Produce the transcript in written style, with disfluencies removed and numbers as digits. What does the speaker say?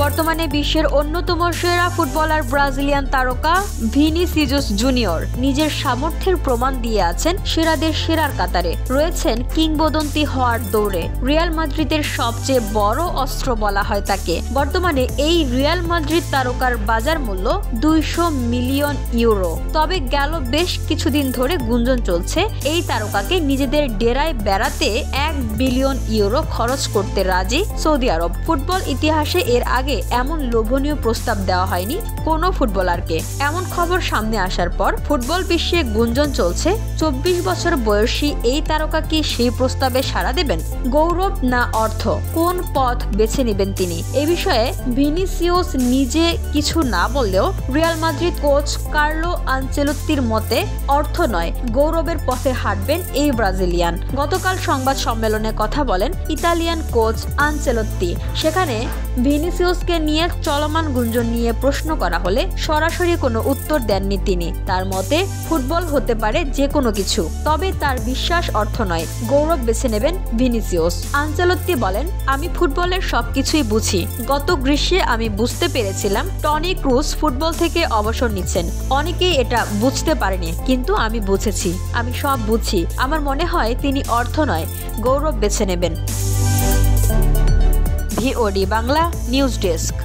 বর্তমানে বিশ্বের অন্যতম সেরা ফুটবলার ব্রাজিলিয়ান তারকা ভিনিসিয়াস জুনিয়র নিজের সামর্থ্যের প্রমাণ দিয়ে আছেন সেরাদের সেরার কাতারে, রয়েছেন কিংবদন্তি হওয়ার দৌড়ে। রিয়াল মাদ্রিদের সবচেয়ে বড় অস্ত্র বলা হয় তাকে। বর্তমানে এই রিয়াল মাদ্রিদ তারকার বাজার মূল্য 200 মিলিয়ন ইউরো। তবে গেল বেশ কিছুদিন ধরে গুঞ্জন চলছে এই তারকাকে নিজেদের ডেরায় বেড়াতে 1 বিলিয়ন ইউরো খরচ করতে রাজি সৌদি আরব। ফুটবল ইতিহাসে এর আগে এমন লোভনীয় প্রস্তাব দেওয়া হয়নি কোনো ফুটবলারকে। এমন খবর সামনে আসার পর ফুটবল বিশ্বে গুঞ্জন চলছে 24 বছর বয়সী এই তারকা কি সেই প্রস্তাবে সাড়া দেবেন? গৌরব না অর্থ, কোন পথ বেছে নেবেন তিনি? এ বিষয়ে ভিনিসিয়াস নিজে কিছু না বললেও রিয়াল মাদ্রিদ কোচ কার্লো আনচেলত্তির মতে অর্থ নয়, গৌরবের পথে হাঁটবেন এই ব্রাজিলিয়ান। গতকাল সংবাদ সম্মেলনে কথা বলেন ইতালিয়ান কোচ আনচেলত্তি। সেখানে ভিনিসিয়াসকে নিয়ে চলমান গুঞ্জন নিয়ে প্রশ্ন করা হলে সরাসরি কোনো উত্তর দেননি তিনি। তার মতে ফুটবল হতে পারে যে কোনো কিছু, তবে তার বিশ্বাস অর্থ নয়, গৌরব বেছে নেবেন ভিনিসিয়াস। আনচেলত্তি বলেন, আমি ফুটবলের সবকিছুই বুঝি। গত গ্রীষ্মে আমি বুঝতে পেরেছিলাম টনি ক্রুস ফুটবল থেকে অবসর নিচ্ছেন। অনেকেই এটা বুঝতে পারেনি, কিন্তু আমি বুঝেছি। আমি সব বুঝি। আমার মনে হয় তিনি অর্থ নয়, গৌরব বেছে নেবেন। VOD Bangla news desk.